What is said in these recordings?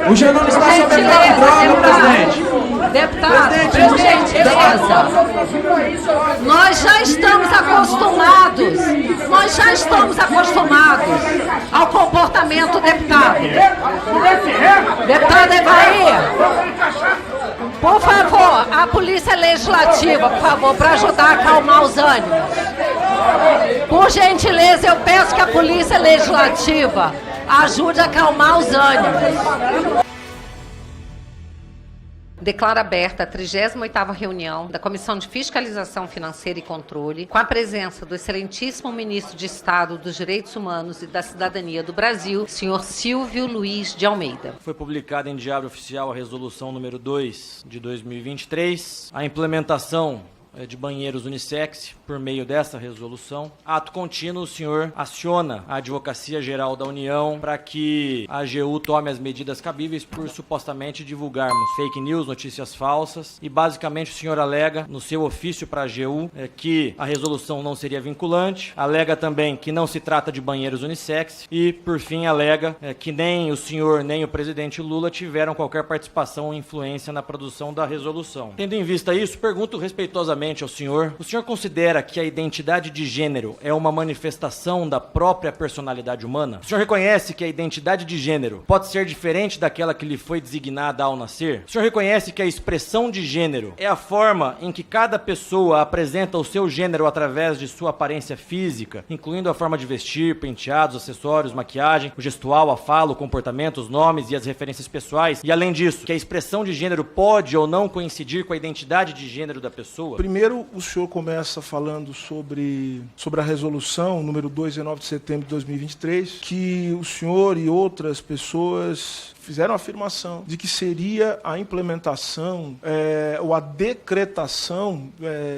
O Janone está sob efeito de droga, presidente. Deputado, por gentileza, nós já estamos acostumados ao comportamento do deputado. Deputado Evair, por favor, a Polícia Legislativa, por favor, para ajudar a acalmar os ânimos. Por gentileza, eu peço que a Polícia Legislativa ajude a acalmar os ânimos. Declaro aberta a 38ª reunião da Comissão de Fiscalização Financeira e Controle, com a presença do excelentíssimo Ministro de Estado dos Direitos Humanos e da Cidadania do Brasil, senhor Silvio Luiz de Almeida. Foi publicada em Diário Oficial a Resolução número 2 de 2023, a implementação de banheiros unissex por meio dessa resolução. Ato contínuo, o senhor aciona a Advocacia Geral da União para que a AGU tome as medidas cabíveis por supostamente divulgarmos fake news, notícias falsas, e basicamente o senhor alega no seu ofício para a AGU que a resolução não seria vinculante, alega também que não se trata de banheiros unissex e, por fim, alega que nem o senhor nem o presidente Lula tiveram qualquer participação ou influência na produção da resolução. Tendo em vista isso, pergunto respeitosamente ao senhor: o senhor considera que a identidade de gênero é uma manifestação da própria personalidade humana? O senhor reconhece que a identidade de gênero pode ser diferente daquela que lhe foi designada ao nascer? O senhor reconhece que a expressão de gênero é a forma em que cada pessoa apresenta o seu gênero através de sua aparência física, incluindo a forma de vestir, penteados, acessórios, maquiagem, o gestual, a fala, o comportamento, os nomes e as referências pessoais? E além disso, que a expressão de gênero pode ou não coincidir com a identidade de gênero da pessoa? Primeiro, o senhor começa falando sobre a resolução número 2, 19 de setembro de 2023, que o senhor e outras pessoas fizeram a afirmação de que seria a implementação ou a decretação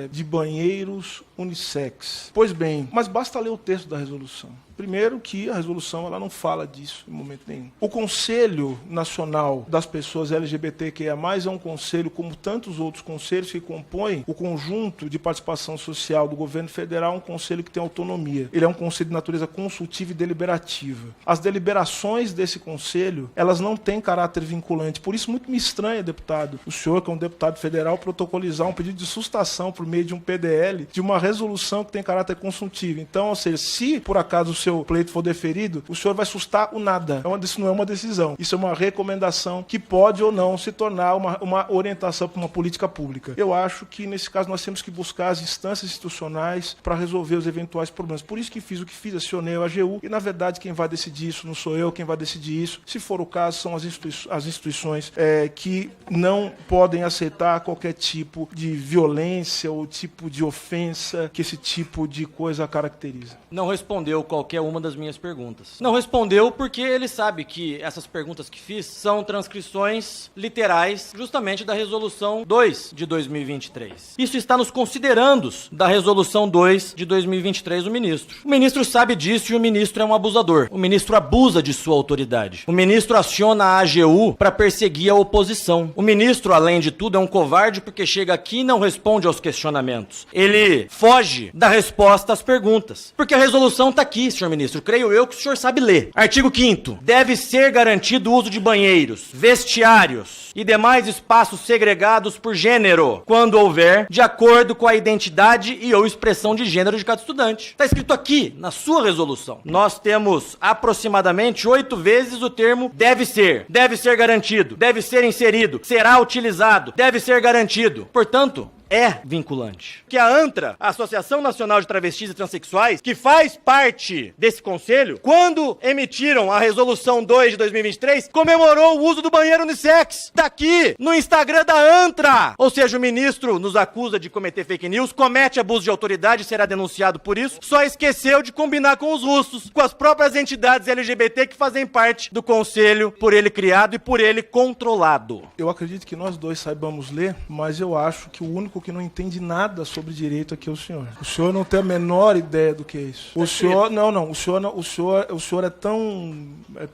de banheiros unissex. Pois bem, mas basta ler o texto da resolução. Primeiro que a resolução ela não fala disso em momento nenhum. O Conselho Nacional das Pessoas LGBTQIA+, é um conselho, como tantos outros conselhos que compõem o conjunto de participação social do governo federal, um conselho que tem autonomia. Ele é um conselho de natureza consultiva e deliberativa. As deliberações desse conselho, elas não têm caráter vinculante. Por isso, muito me estranha, deputado, o senhor, que é um deputado federal, protocolizar um pedido de sustação por meio de um PDL de uma resolução que tem caráter consultivo. Então, ou seja, se por acaso o seu pleito for deferido, o senhor vai sustar o nada. Isso não é uma decisão. Isso é uma recomendação que pode ou não se tornar uma orientação para uma política pública. Eu acho que, nesse caso, nós temos que buscar as instâncias institucionais para resolver os eventuais problemas. Por isso que fiz o que fiz, acionei a AGU, e, na verdade, quem vai decidir isso não sou eu, quem vai decidir isso, se for o caso, são as instituições que não podem aceitar qualquer tipo de violência ou tipo de ofensa que esse tipo de coisa caracteriza. Não respondeu qualquer uma das minhas perguntas. Não respondeu porque ele sabe que essas perguntas que fiz são transcrições literais justamente da Resolução 2 de 2023. Isso está nos considerandos da Resolução 2 de 2023 do ministro. O ministro sabe disso e o ministro é um abusador. O ministro abusa de sua autoridade. O ministro aciona a AGU para perseguir a oposição. O ministro, além de tudo, é um covarde porque chega aqui e não responde aos questionamentos. Ele foge da resposta às perguntas. Porque a resolução está aqui, senhor ministro. Creio eu que o senhor sabe ler. Artigo 5º. Deve ser garantido o uso de banheiros, vestiários e demais espaços segregados por gênero, quando houver, de acordo com a identidade e ou expressão de gênero de cada estudante. Está escrito aqui, na sua resolução. Nós temos aproximadamente 8 vezes o termo deve ser garantido, deve ser inserido, será utilizado, deve ser garantido. Portanto, é vinculante. Que a ANTRA, a Associação Nacional de Travestis e Transsexuais, que faz parte desse conselho, quando emitiram a Resolução 2 de 2023, comemorou o uso do banheiro unissex. Tá aqui no Instagram da ANTRA. Ou seja, o ministro nos acusa de cometer fake news, comete abuso de autoridade, será denunciado por isso, só esqueceu de combinar com os russos, com as próprias entidades LGBT que fazem parte do conselho, por ele criado e por ele controlado. Eu acredito que nós dois saibamos ler, mas eu acho que o único único que não entende nada sobre direito aqui é o senhor. O senhor não tem a menor ideia do que é isso. O senhor, não, o senhor é tão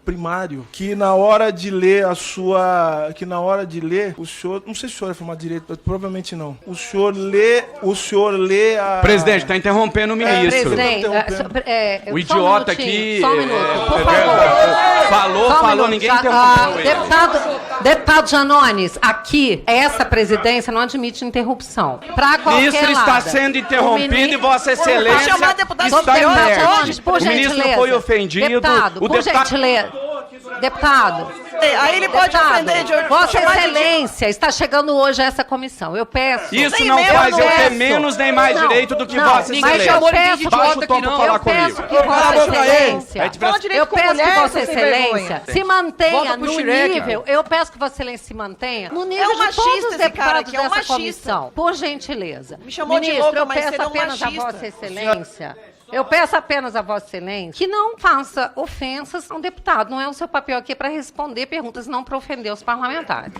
primário que na hora de ler o senhor, não sei se o senhor é formado de direito, mas provavelmente não. O senhor lê a... Presidente, está interrompendo o ministro. Presidente, O idiota aqui só um minuto, por favor. falou, ninguém interrompeu ele. Deputado Janones, aqui, essa presidência não admite interrupção. Pra O qualquer ministro está lado. sendo interrompido e Vossa Vou Excelência chamar deputado está inerte. por O ministro gentileza. foi ofendido. Deputado, O por deputado... gentileza. Deputado. Aí ele pode ofender de Vossa Excelência está chegando hoje a essa comissão. Eu peço. Isso Nem não mesmo faz eu ter peço. menos nem mais Não, direito do que não, Vossa mas Excelência. eu peço Baixa o tom pra falar Eu peço comigo. que Vossa Excelência, Fala direito eu com peço mulher, que Vossa seu sem vergonha. Excelência se mantenha Volta pro no Xiré, nível, eu peço que Vossa Excelência se mantenha no nível É um de todos machista os esse cara deputados aqui, é um dessa machista. comissão. Por gentileza. Me chamou de Ministro, louca, eu mas peço ele é um apenas a machista. Vossa Excelência. Eu peço apenas a Vossa Excelência que não faça ofensas a um deputado. Não é o seu papel aqui para responder perguntas, não para ofender os parlamentares.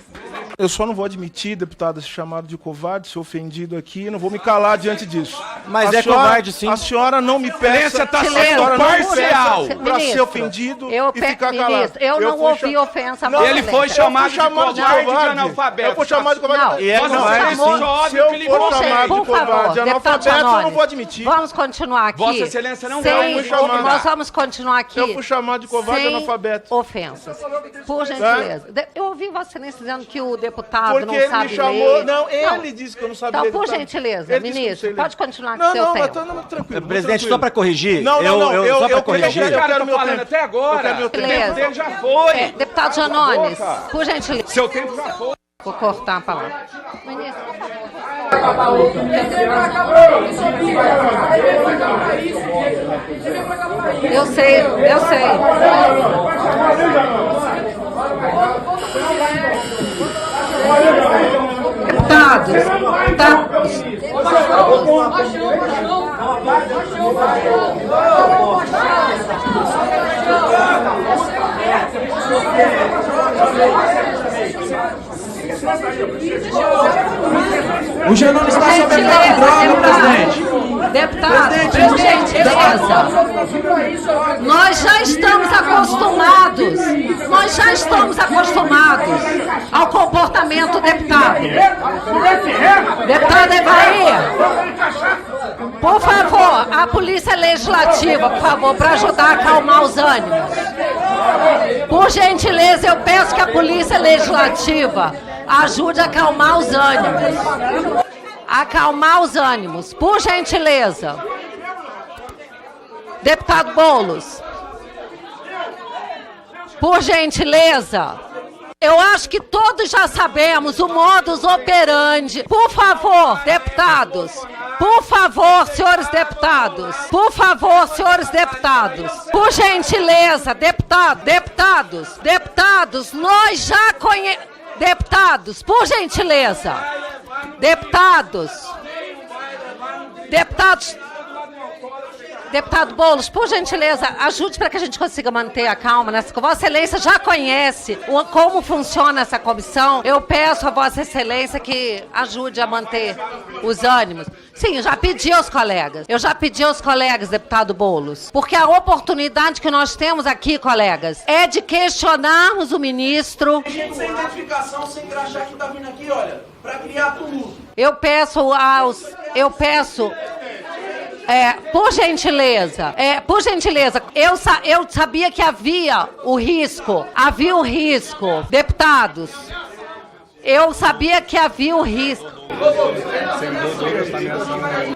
Eu só não vou admitir, deputado, ser chamado de covarde, ser ofendido aqui, não vou me calar diante disso. Mas A é senhora- covarde, sim. A senhora não me peça... Excelência tá a sendo senhora não me peça parcial. pra ser ofendido eu e ficar calado. Ministro, eu não fui ouvi cha- ofensa a Não, Vossa Ele foi Excelência. chamado de covarde e de Eu analfabeto. fui chamado de covarde. Não. E é Vossa covarde, Excelência, sim. é óbvio Se eu que ele for não chamado Por de covarde favor, e deputado analfabeto, eu não Janones, vou admitir. Vamos continuar aqui. Vossa Excelência não sem, vai me chamar. Nós vamos continuar aqui. Eu fui chamado de covarde e sem analfabeto. ofensas. Por gentileza. Eu ouvi Vossa Excelência dizendo que o deputado Porque não ele sabe me chamou... ler. Não, ele disse que eu não sabia Então, ler, por deputado. gentileza, Ele disse que eu não ministro, sei ler. pode continuar com Não, o seu não, tempo. mas tranquilo. Presidente, tranquilo. só para corrigir. Não, só para eu corrigir. Esse cara quero tá meu falando tempo. até agora. Eu quero meu O tempo. tempo dele já foi. Deputado Janones, por gentileza. Seu tempo já foi. Vou cortar a palavra. Ministro, eu sei. Deputados. O Janones está sob efeito de droga, presidente. Deputado, por gentileza. Nós já estamos acostumados ao comportamento do deputado. Deputado Evair, por favor, a Polícia Legislativa, por favor, para ajudar a acalmar os ânimos. Por gentileza, eu peço que a Polícia Legislativa ajude a acalmar os ânimos. Acalmar os ânimos, por gentileza. Deputado Boulos, por gentileza. Eu acho que todos já sabemos o modus operandi. Por favor, deputados. Por favor, senhores deputados. Por favor, senhores deputados. Por gentileza, deputados, nós já conhecemos. Deputados, por gentileza. Deputado Boulos, por gentileza, ajude para que a gente consiga manter a calma nessa. Vossa Excelência já conhece como funciona essa comissão. Eu peço a Vossa Excelência que ajude a manter os ânimos. Sim, eu já pedi aos colegas. Deputado Boulos. Porque a oportunidade que nós temos aqui, colegas, é de questionarmos o ministro. Gente sem identificação, sem crachá que tá vindo aqui, olha, pra criar tumulto. Por gentileza, eu sabia que havia o risco, deputados, eu sabia que havia o risco.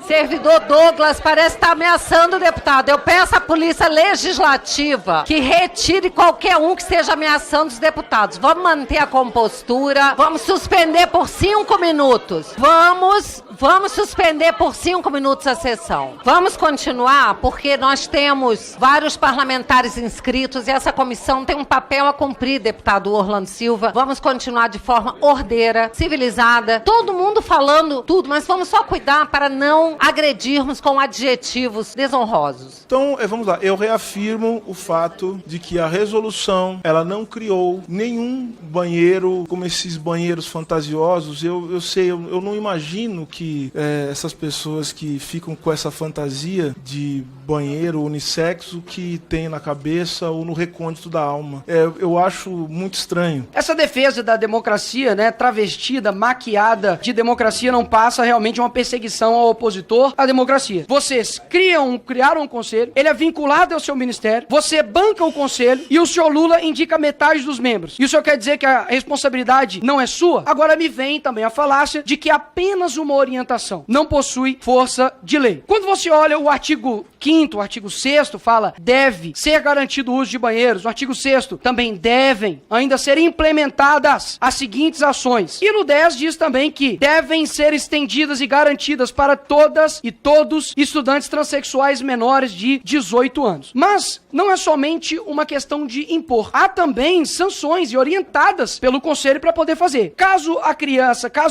Servidor Douglas parece estar ameaçando o deputado. Eu peço à Polícia Legislativa que retire qualquer um que esteja ameaçando os deputados. Vamos manter a compostura. Vamos suspender por 5 minutos. Vamos suspender por 5 minutos a sessão. Vamos continuar porque nós temos vários parlamentares inscritos e essa comissão tem um papel a cumprir, deputado Orlando Silva. Vamos continuar de forma ordeira, civilizada. Todo mundo tudo falando tudo, mas vamos só cuidar para não agredirmos com adjetivos desonrosos. Então, vamos lá. Eu reafirmo o fato de que a resolução, ela não criou nenhum banheiro como esses banheiros fantasiosos. Eu sei, eu não imagino que essas pessoas que ficam com essa fantasia de banheiro unissexo que tem na cabeça ou no recôndito da alma. Eu acho muito estranho. Essa defesa da democracia, né, travestida, maquiada de democracia, não passa realmente de uma perseguição ao opositor à democracia. Vocês criaram um conselho, ele é vinculado ao seu ministério, você banca o conselho e o senhor Lula indica metade dos membros. E o senhor quer dizer que a responsabilidade não é sua? Agora me vem também a falácia de que apenas uma orientação não possui força de lei. Quando você olha o artigo 5º, o artigo 6º fala deve ser garantido o uso de banheiros. No artigo 6º também devem ainda ser implementadas as seguintes ações. E no 10 diz também que devem ser estendidas e garantidas para todas e todos estudantes transexuais menores de 18 anos. Mas não é somente uma questão de impor. Há também sanções e orientadas pelo conselho para poder fazer. Caso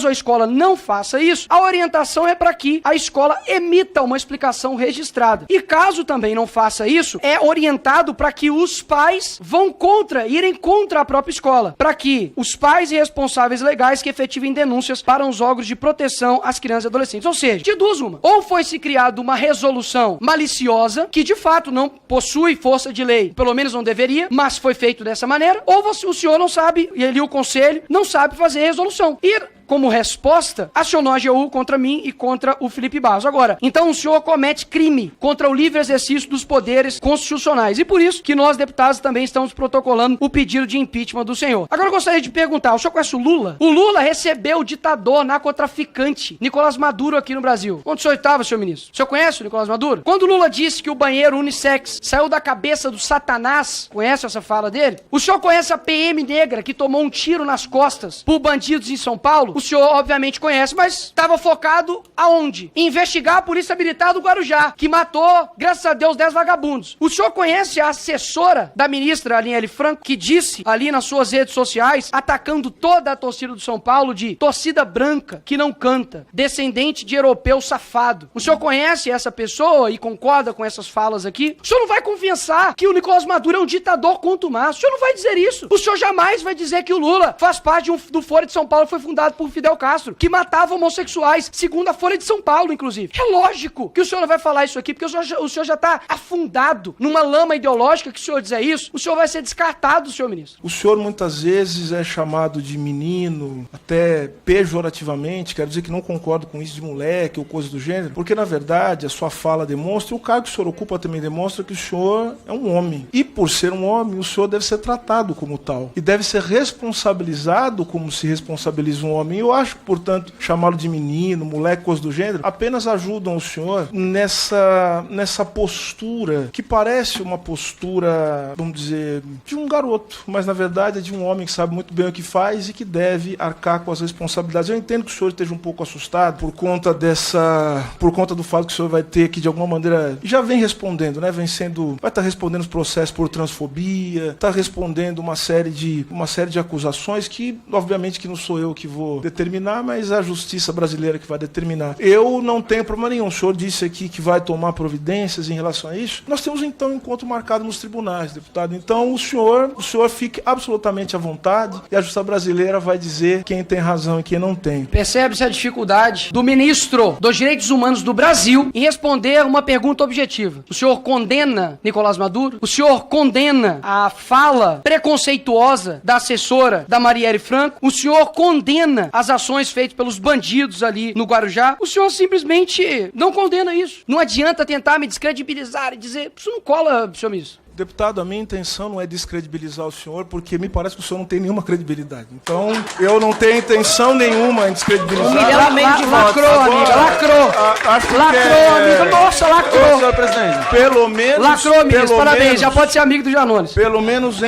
a escola não faça isso, a orientação é para que a escola emita uma explicação registrada. E caso também não faça isso, é orientado para que os pais irem contra a própria escola, para que os pais e responsáveis legais que efetivem denúncias para os órgãos de proteção às crianças e adolescentes. Ou seja, de duas uma. Ou foi-se criada uma resolução maliciosa, que de fato não possui força de lei, pelo menos não deveria, mas foi feito dessa maneira, ou o senhor não sabe, e ali o conselho não sabe fazer resolução. E como resposta, acionou a AGU contra mim e contra o Felipe Barros. Agora, então o senhor comete crime contra o livre exercício dos poderes constitucionais. E por isso que nós, deputados, também estamos protocolando o pedido de impeachment do senhor. Agora eu gostaria de perguntar, o senhor conhece o Lula? O Lula recebeu o ditador narcotraficante Nicolás Maduro aqui no Brasil. Onde o senhor estava, senhor ministro? O senhor conhece o Nicolás Maduro? Quando o Lula disse que o banheiro unissex saiu da cabeça do Satanás, conhece essa fala dele? O senhor conhece a PM negra que tomou um tiro nas costas por bandidos em São Paulo? O senhor obviamente conhece, mas estava focado aonde? Em investigar a Polícia Militar do Guarujá, que matou, graças a Deus, 10 vagabundos. O senhor conhece a assessora da ministra Aline Franco, que disse ali nas suas redes sociais, atacando toda a torcida do São Paulo, de torcida branca que não canta, descendente de europeu safado. O senhor conhece essa pessoa e concorda com essas falas aqui? O senhor não vai confessar que o Nicolás Maduro é um ditador contumaz. O senhor não vai dizer isso. O senhor jamais vai dizer que o Lula faz parte do Foro de São Paulo, que foi fundado por Fidel Castro, que matava homossexuais, segundo a Folha de São Paulo, inclusive. É lógico que o senhor não vai falar isso aqui, porque o senhor já está afundado numa lama ideológica, que o senhor dizer isso, o senhor vai ser descartado, senhor ministro. O senhor muitas vezes é chamado de menino, até pejorativamente, quero dizer que não concordo com isso de moleque ou coisa do gênero, porque na verdade a sua fala demonstra, o cargo que o senhor ocupa também demonstra que o senhor é um homem. E por ser um homem, o senhor deve ser tratado como tal. E deve ser responsabilizado como se responsabiliza um homem. Eu acho, portanto, chamá-lo de menino, moleque, coisa do gênero, apenas ajudam o senhor nessa postura, que parece uma postura, vamos dizer, de um garoto, mas na verdade é de um homem que sabe muito bem o que faz e que deve arcar com as responsabilidades. Eu entendo que o senhor esteja um pouco assustado por conta do fato que o senhor vai ter que, de alguma maneira, já vem respondendo, né? Vai estar respondendo os processos por transfobia, está respondendo uma série de acusações que, obviamente, que não sou eu que vou determinar, mas a justiça brasileira que vai determinar. Eu não tenho problema nenhum. O senhor disse aqui que vai tomar providências em relação a isso. Nós temos, então, um encontro marcado nos tribunais, deputado. Então, o senhor fique absolutamente à vontade e a justiça brasileira vai dizer quem tem razão e quem não tem. Percebe-se a dificuldade do ministro dos Direitos Humanos do Brasil em responder uma pergunta objetiva. O senhor condena Nicolás Maduro? O senhor condena a fala preconceituosa da assessora da Marielle Franco? O senhor condena as ações feitas pelos bandidos ali no Guarujá? O senhor simplesmente não condena isso. Não adianta tentar me descredibilizar e dizer, isso não cola, senhor ministro. Deputado, a minha intenção não é descredibilizar o senhor, porque me parece que o senhor não tem nenhuma credibilidade. Então, eu não tenho intenção nenhuma em descredibilizar. Lacrou, amiga, lacrou. Lacrou, amiga, nossa, lacrou. Senhor presidente. Pelo menos... Lacrou, ministro, parabéns, já pode ser amigo do Janones. Pelo menos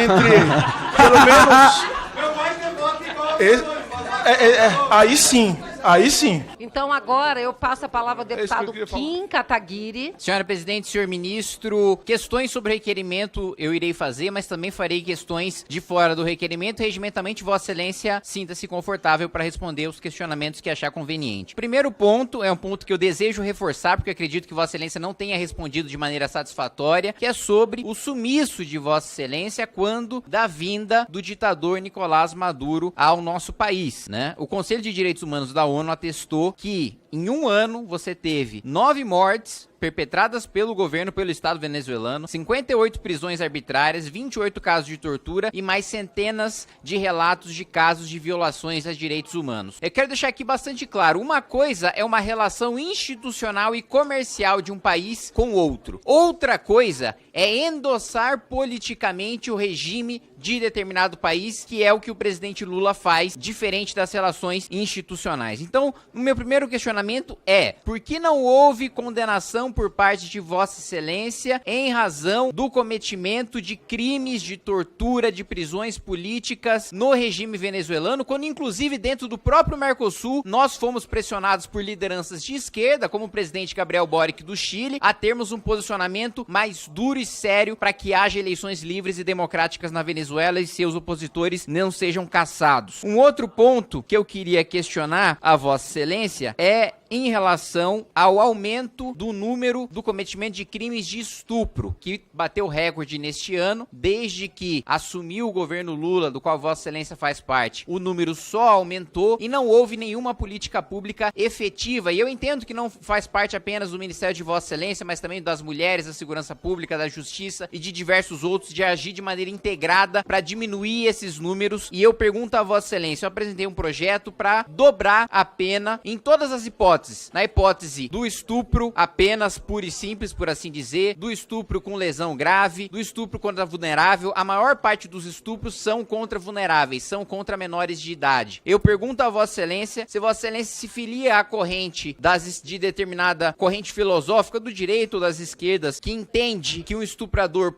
Aí sim. Aí sim. Então agora eu passo a palavra ao isso que eu deputado queria falar. Kim Kataguiri. Senhora presidente, senhor ministro, questões sobre requerimento eu irei fazer, mas também farei questões de fora do requerimento. Regimentamente, Vossa Excelência, sinta-se confortável para responder os questionamentos que achar conveniente. Primeiro ponto, é um ponto que eu desejo reforçar, porque acredito que Vossa Excelência não tenha respondido de maneira satisfatória, que é sobre o sumiço de Vossa Excelência quando da vinda do ditador Nicolás Maduro ao nosso país, né? O Conselho de Direitos Humanos da ONU atestou que em um ano você teve 9 mortes perpetradas pelo governo, pelo Estado venezuelano, 58 prisões arbitrárias, 28 casos de tortura e mais centenas de relatos de casos de violações a direitos humanos. Eu quero deixar aqui bastante claro, uma coisa é uma relação institucional e comercial de um país com outro. Outra coisa é endossar politicamente o regime de determinado país, que é o que o presidente Lula faz, diferente das relações institucionais. Então, o meu primeiro questionamento é: por que não houve condenação por parte de Vossa Excelência em razão do cometimento de crimes de tortura, de prisões políticas no regime venezuelano, quando inclusive dentro do próprio Mercosul nós fomos pressionados por lideranças de esquerda, como o presidente Gabriel Boric do Chile, a termos um posicionamento mais duro e sério para que haja eleições livres e democráticas na Venezuela e seus opositores não sejam caçados. Um outro ponto que eu queria questionar a Vossa Excelência é em relação ao aumento do número do cometimento de crimes de estupro, que bateu recorde neste ano, desde que assumiu o governo Lula, do qual Vossa Excelência faz parte. O número só aumentou e não houve nenhuma política pública efetiva. E eu entendo que não faz parte apenas do Ministério de Vossa Excelência, mas também das mulheres, da segurança pública, da justiça e de diversos outros, de agir de maneira integrada para diminuir esses números. E eu pergunto a Vossa Excelência, eu apresentei um projeto para dobrar a pena em todas as hipóteses. Na hipótese do estupro apenas puro e simples, por assim dizer, do estupro com lesão grave, do estupro contra vulnerável. A maior parte dos estupros são contra vulneráveis, são contra menores de idade. Eu pergunto a Vossa Excelência se Vossa Excelência se filia à corrente de determinada corrente filosófica do direito ou das esquerdas que entende que um estuprador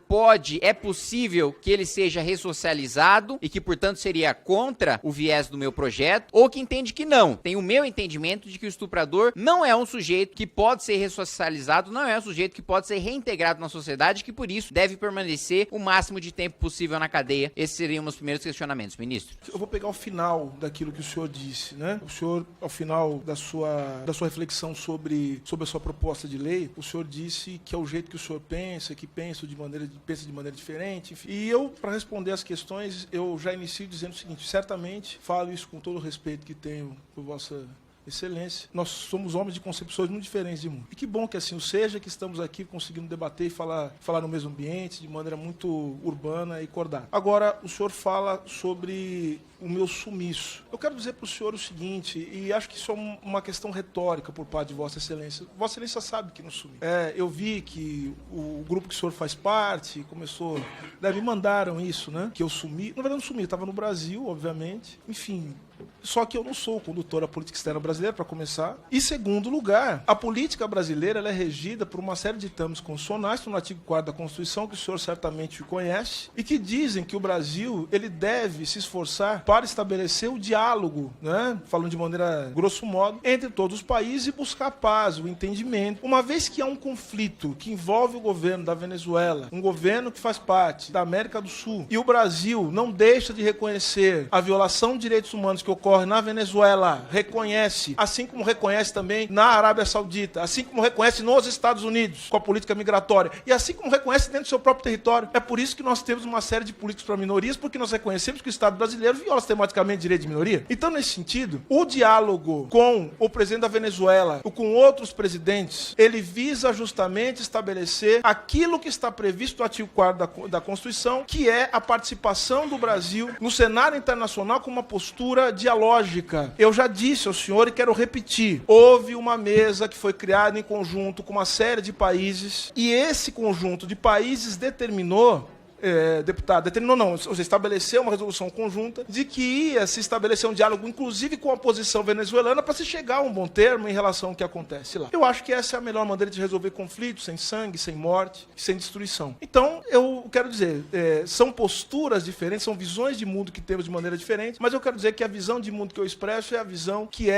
é possível que ele seja ressocializado e que, portanto, seria contra o viés do meu projeto, ou que entende que não. Tem o meu entendimento de que o estuprador não é um sujeito que pode ser ressocializado, não é um sujeito que pode ser reintegrado na sociedade, que por isso deve permanecer o máximo de tempo possível na cadeia. Esses seriam meus primeiros questionamentos, ministro. Eu vou pegar o final daquilo que o senhor disse, né? O senhor, ao final da sua reflexão sobre a sua proposta de lei, o senhor disse que é o jeito que o senhor pensa, que pensa de maneira diferente, enfim. E eu, para responder as questões, eu já inicio dizendo o seguinte: certamente, falo isso com todo o respeito que tenho por Vossa Excelência, nós somos homens de concepções muito diferentes de mundo. E que bom que assim o seja, que estamos aqui conseguindo debater e falar no mesmo ambiente, de maneira muito urbana e cordada. Agora, o senhor fala sobre o meu sumiço. Eu quero dizer para o senhor o seguinte, e acho que isso é uma questão retórica por parte de Vossa Excelência. Vossa Excelência sabe que não sumi. Eu vi que o grupo que o senhor faz parte começou... me mandaram isso, né? Que eu sumi. Na verdade, não sumi, eu estava no Brasil, obviamente. Enfim... Só que eu não sou condutor da política externa brasileira, para começar. E, segundo lugar, a política brasileira ela é regida por uma série de ditames constitucionais, no artigo 4º da Constituição, que o senhor certamente conhece, e que dizem que o Brasil ele deve se esforçar para estabelecer o diálogo, né, falando de maneira grosso modo, entre todos os países e buscar a paz, o entendimento. Uma vez que há um conflito que envolve o governo da Venezuela, um governo que faz parte da América do Sul, e o Brasil não deixa de reconhecer a violação de direitos humanos que ocorre na Venezuela, reconhece, assim como reconhece também na Arábia Saudita, assim como reconhece nos Estados Unidos, com a política migratória, e assim como reconhece dentro do seu próprio território. É por isso que nós temos uma série de políticas para minorias, porque nós reconhecemos que o Estado brasileiro viola sistematicamente direito de minoria. Então, nesse sentido, o diálogo com o presidente da Venezuela ou com outros presidentes, ele visa justamente estabelecer aquilo que está previsto no artigo 4º da Constituição, que é a participação do Brasil no cenário internacional com uma postura dialógica. Eu já disse ao senhor e quero repetir, houve uma mesa que foi criada em conjunto com uma série de países e esse conjunto de países determinou deputado, determinou não, você estabeleceu uma resolução conjunta de que ia se estabelecer um diálogo, inclusive com a oposição venezuelana, para se chegar a um bom termo em relação ao que acontece lá. Eu acho que essa é a melhor maneira de resolver conflitos, sem sangue, sem morte, sem destruição. Então, eu quero dizer, são posturas diferentes, são visões de mundo que temos de maneira diferente, mas eu quero dizer que a visão de mundo que eu expresso é a visão que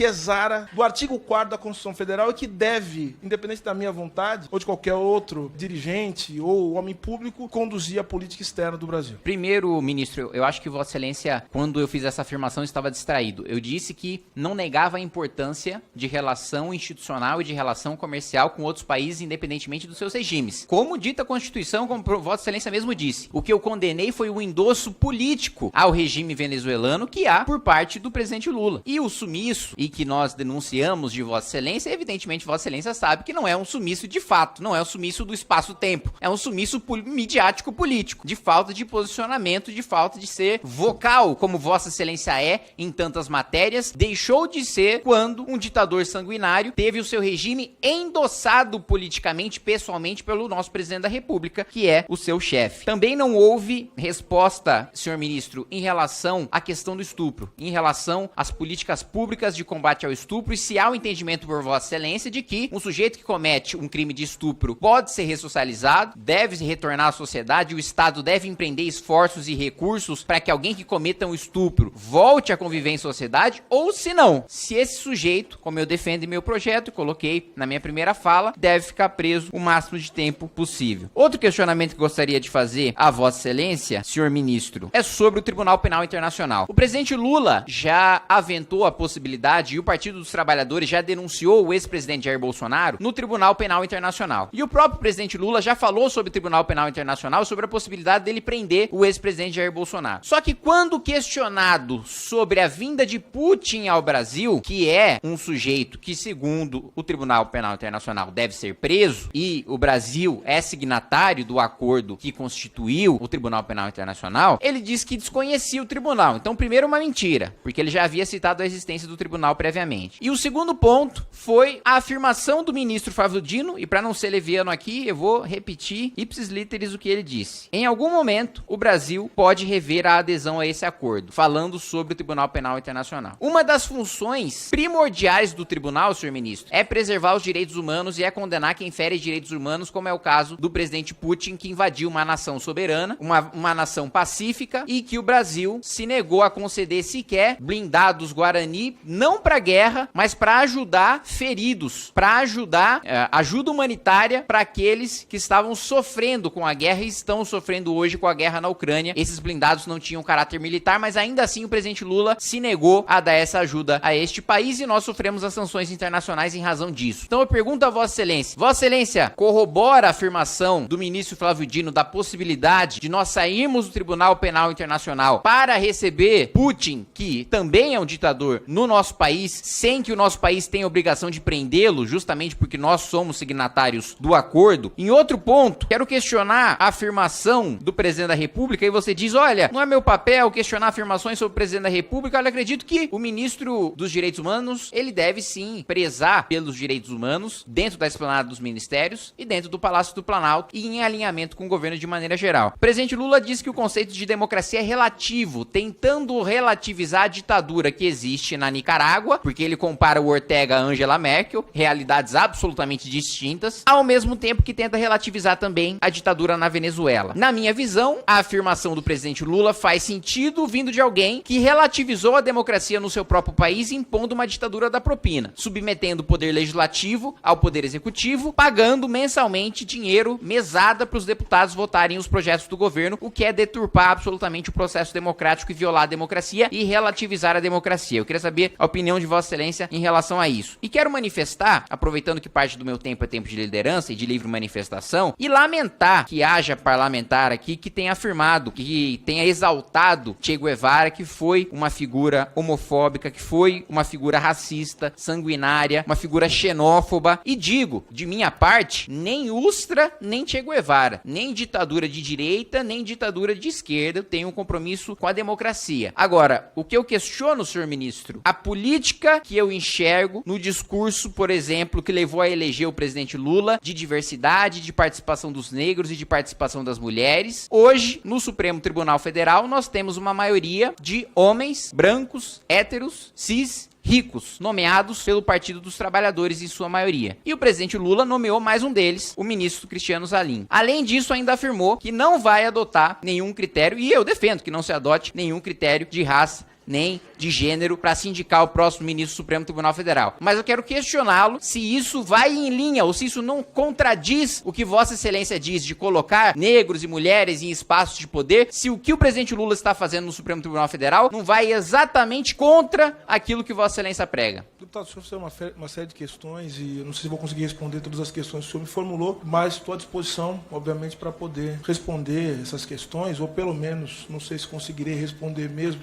exara do artigo 4º da Constituição Federal e que deve, independente da minha vontade, ou de qualquer outro dirigente ou homem público, conduzir a política externa do Brasil. Primeiro, ministro, eu acho que Vossa Excelência, quando eu fiz essa afirmação, estava distraído. Eu disse que não negava a importância de relação institucional e de relação comercial com outros países, independentemente dos seus regimes. Como dita a Constituição, como Vossa Excelência mesmo disse, o que eu condenei foi o endosso político ao regime venezuelano que há por parte do presidente Lula. E o sumiço, e que nós denunciamos de Vossa Excelência, evidentemente Vossa Excelência sabe que não é um sumiço de fato, não é um sumiço do espaço-tempo, é um sumiço midiático político, de falta de posicionamento, de falta de ser vocal, como Vossa Excelência é em tantas matérias, deixou de ser quando um ditador sanguinário teve o seu regime endossado politicamente, pessoalmente, pelo nosso presidente da República, que é o seu chefe. Também não houve resposta, senhor ministro, em relação à questão do estupro, em relação às políticas públicas de combate ao estupro, e se há o entendimento por Vossa Excelência de que um sujeito que comete um crime de estupro pode ser ressocializado, deve retornar à sociedade, o Estado deve empreender esforços e recursos para que alguém que cometa um estupro volte a conviver em sociedade, ou se não, se esse sujeito, como eu defendo em meu projeto, coloquei na minha primeira fala, deve ficar preso o máximo de tempo possível. Outro questionamento que gostaria de fazer a Vossa Excelência, senhor ministro, é sobre o Tribunal Penal Internacional. O presidente Lula já aventou a possibilidade, e o Partido dos Trabalhadores já denunciou o ex-presidente Jair Bolsonaro no Tribunal Penal Internacional. E o próprio presidente Lula já falou sobre o Tribunal Penal Internacional, sobre a possibilidade dele prender o ex-presidente Jair Bolsonaro. Só que quando questionado sobre a vinda de Putin ao Brasil, que é um sujeito que, segundo o Tribunal Penal Internacional, deve ser preso, e o Brasil é signatário do acordo que constituiu o Tribunal Penal Internacional, ele diz que desconhecia o tribunal. Então, primeiro, uma mentira, porque ele já havia citado a existência do tribunal previamente. E o segundo ponto foi a afirmação do ministro Flávio Dino, e para não ser leviano aqui, eu vou repetir ipsis literis o que ele disse. Em algum momento, o Brasil pode rever a adesão a esse acordo, falando sobre o Tribunal Penal Internacional. Uma das funções primordiais do tribunal, senhor ministro, é preservar os direitos humanos e é condenar quem fere direitos humanos, como é o caso do presidente Putin, que invadiu uma nação soberana, uma nação pacífica, e que o Brasil se negou a conceder sequer blindados Guarani, não para guerra, mas para ajudar feridos, para ajudar ajuda humanitária para aqueles que estavam sofrendo com a guerra e estão sofrendo hoje com a guerra na Ucrânia. Esses blindados não tinham caráter militar, mas ainda assim o presidente Lula se negou a dar essa ajuda a este país e nós sofremos as sanções internacionais em razão disso. Então eu pergunto a Vossa Excelência corrobora a afirmação do ministro Flávio Dino da possibilidade de nós sairmos do Tribunal Penal Internacional para receber Putin, que também é um ditador, no nosso país, sem que o nosso país tenha obrigação de prendê-lo, justamente porque nós somos signatários do acordo? Em outro ponto, quero questionar a afirmação do presidente da República, e você diz, olha, não é meu papel questionar afirmações sobre o presidente da República. Olha, acredito que o ministro dos Direitos Humanos, ele deve sim prezar pelos direitos humanos dentro da esplanada dos ministérios e dentro do Palácio do Planalto e em alinhamento com o governo de maneira geral. O presidente Lula disse que o conceito de democracia é relativo, tentando relativizar a ditadura que existe na Nicarágua, porque ele compara o Ortega a Angela Merkel, realidades absolutamente distintas, ao mesmo tempo que tenta relativizar também a ditadura na Venezuela. Na minha visão, a afirmação do presidente Lula faz sentido vindo de alguém que relativizou a democracia no seu próprio país, impondo uma ditadura da propina, submetendo o poder legislativo ao poder executivo, pagando mensalmente dinheiro, mesada, para os deputados votarem os projetos do governo, o que é deturpar absolutamente o processo democrático e violar a democracia e relativizar a democracia. Eu queria saber a opinião de Vossa Excelência em relação a isso. E quero manifestar, aproveitando que parte do meu tempo é tempo de liderança e de livre manifestação, e lamentar que haja parlamentar aqui que tenha afirmado, que tenha exaltado Che Guevara, que foi uma figura homofóbica, que foi uma figura racista, sanguinária, uma figura xenófoba. E digo, de minha parte, nem Ustra, nem Che Guevara, nem ditadura de direita, nem ditadura de esquerda, eu tenho um compromisso com a democracia. Agora, o que eu questiono, senhor ministro, a política que eu enxergo no discurso, por exemplo, que levou a eleger o presidente Lula, de diversidade, de participação dos negros e de participação das mulheres. Hoje, no Supremo Tribunal Federal, nós temos uma maioria de homens brancos, héteros, cis, ricos, nomeados pelo Partido dos Trabalhadores em sua maioria. E o presidente Lula nomeou mais um deles, o ministro Cristiano Zanin. Além disso, ainda afirmou que não vai adotar nenhum critério, e eu defendo que não se adote nenhum critério de raça nem de gênero para se indicar o próximo ministro do Supremo Tribunal Federal. Mas eu quero questioná-lo se isso vai em linha ou se isso não contradiz o que Vossa Excelência diz de colocar negros e mulheres em espaços de poder, se o que o presidente Lula está fazendo no Supremo Tribunal Federal não vai exatamente contra aquilo que Vossa Excelência prega. Deputado, o senhor fez uma série de questões e eu não sei se vou conseguir responder todas as questões que o senhor me formulou, mas estou à disposição, obviamente, para poder responder essas questões, ou pelo menos, não sei se conseguirei responder mesmo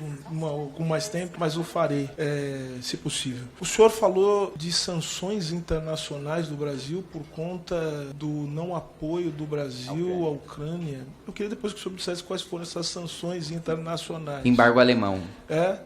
com mais tempo, mas eu farei, se possível. O senhor falou de sanções internacionais do Brasil por conta do não apoio do Brasil à Ucrânia. Eu queria depois que o senhor me dissesse quais foram essas sanções internacionais. Embargo alemão.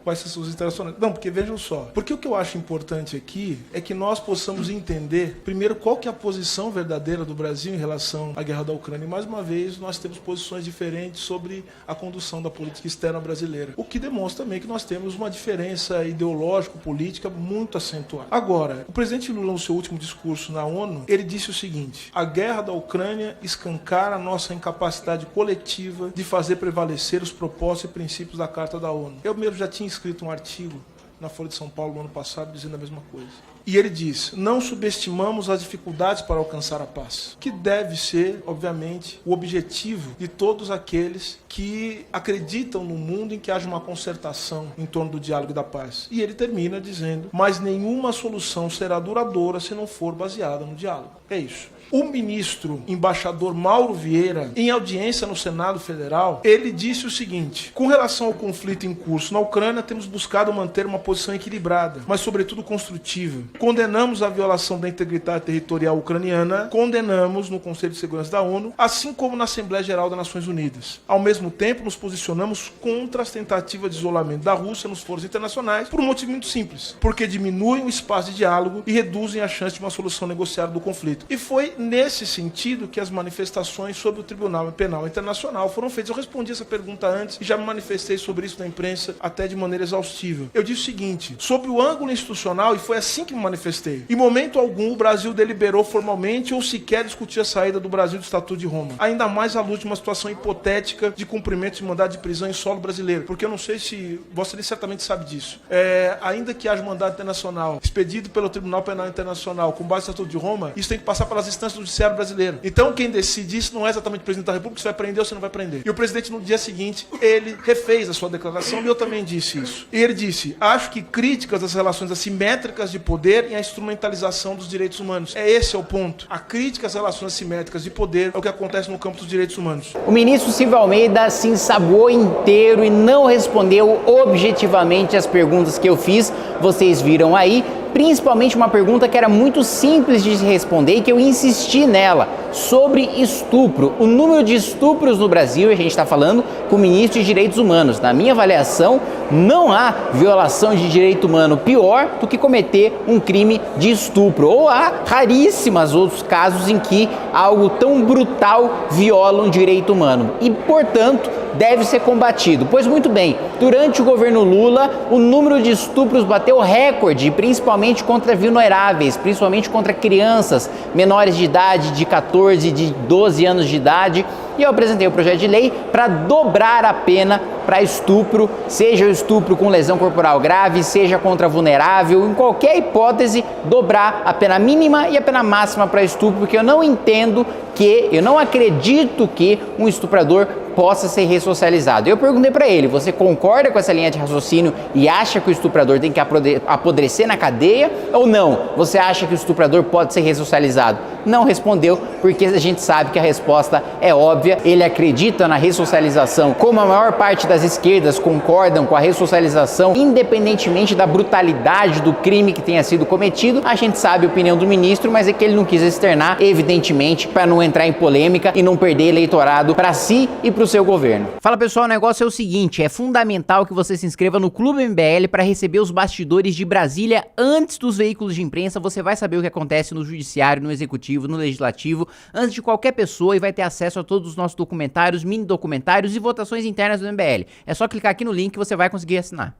Quais sanções internacionais? Não, porque vejam só. Porque o que eu acho importante aqui é que nós possamos entender, primeiro, qual que é a posição verdadeira do Brasil em relação à guerra da Ucrânia. E, mais uma vez, nós temos posições diferentes sobre a condução da política externa brasileira. O que demonstra também que nós temos uma diferença ideológico-política muito acentuada. Agora, o presidente Lula, no seu último discurso na ONU, ele disse o seguinte: a guerra da Ucrânia escancara a nossa incapacidade coletiva de fazer prevalecer os propósitos e princípios da Carta da ONU. Eu mesmo já tinha escrito um artigo na Folha de São Paulo no ano passado dizendo a mesma coisa. E ele diz: não subestimamos as dificuldades para alcançar a paz, que deve ser, obviamente, o objetivo de todos aqueles que acreditam no mundo em que haja uma concertação em torno do diálogo e da paz. E ele termina dizendo: mas nenhuma solução será duradoura se não for baseada no diálogo. É isso. O ministro embaixador Mauro Vieira, em audiência no Senado Federal, ele disse o seguinte: com relação ao conflito em curso na Ucrânia, temos buscado manter uma posição equilibrada, mas sobretudo construtiva. Condenamos a violação da integridade territorial ucraniana, condenamos no Conselho de Segurança da ONU, assim como na Assembleia Geral das Nações Unidas. Ao mesmo tempo, nos posicionamos contra as tentativas de isolamento da Rússia nos foros internacionais por um motivo muito simples: porque diminuem o espaço de diálogo e reduzem a chance de uma solução negociada do conflito. E foi nesse sentido que as manifestações sobre o Tribunal Penal Internacional foram feitas. Eu respondi essa pergunta antes e já me manifestei sobre isso na imprensa até de maneira exaustiva. Eu disse o seguinte: sobre o ângulo institucional, e foi assim que me manifestei, em momento algum o Brasil deliberou formalmente ou sequer discutiu a saída do Brasil do Estatuto de Roma, ainda mais à luz de uma situação hipotética de cumprimento de mandado de prisão em solo brasileiro, porque eu não sei se você certamente sabe disso. Ainda que haja mandado internacional expedido pelo Tribunal Penal Internacional com base no Estatuto de Roma, isso tem que passar pelas instâncias do Judiciário brasileiro. Então quem decide isso não é exatamente o presidente da República, se vai prender ou se não vai prender. E o presidente, no dia seguinte, ele refez a sua declaração e eu também disse isso. E ele disse: acho que críticas às relações assimétricas de poder e à instrumentalização dos direitos humanos. Esse é o ponto. A crítica às relações assimétricas de poder é o que acontece no campo dos direitos humanos. O ministro Silvio Almeida se ensaboou inteiro e não respondeu objetivamente as perguntas que eu fiz. Vocês viram aí. Principalmente uma pergunta que era muito simples de se responder e que eu insisti nela, sobre estupro. O número de estupros no Brasil, a gente está falando com o ministro de Direitos Humanos. Na minha avaliação, não há violação de direito humano pior do que cometer um crime de estupro. Ou há raríssimos outros casos em que algo tão brutal viola um direito humano. E, portanto, deve ser combatido. Pois muito bem, durante o governo Lula, o número de estupros bateu recorde, principalmente contra vulneráveis, principalmente contra crianças menores de idade, de 14, de 12 anos de idade. E eu apresentei o projeto de lei para dobrar a pena para estupro, seja o estupro com lesão corporal grave, seja contra vulnerável, em qualquer hipótese, dobrar a pena mínima e a pena máxima para estupro, porque eu não acredito que um estuprador possa ser ressocializado. Eu perguntei para ele: você concorda com essa linha de raciocínio e acha que o estuprador tem que apodrecer na cadeia ou não? Você acha que o estuprador pode ser ressocializado? Não respondeu, porque a gente sabe que a resposta é óbvia. Ele acredita na ressocialização, como a maior parte das esquerdas concordam com a ressocialização, independentemente da brutalidade do crime que tenha sido cometido. A gente sabe a opinião do ministro, mas é que ele não quis externar, evidentemente, para não entrar em polêmica e não perder eleitorado para si e para o seu governo. Fala pessoal, o negócio é o seguinte: é fundamental que você se inscreva no Clube MBL para receber os bastidores de Brasília antes dos veículos de imprensa. Você vai saber o que acontece no judiciário, no executivo, Executivo, no Legislativo, antes de qualquer pessoa e vai ter acesso a todos os nossos documentários, mini documentários e votações internas do MBL. É só clicar aqui no link que você vai conseguir assinar.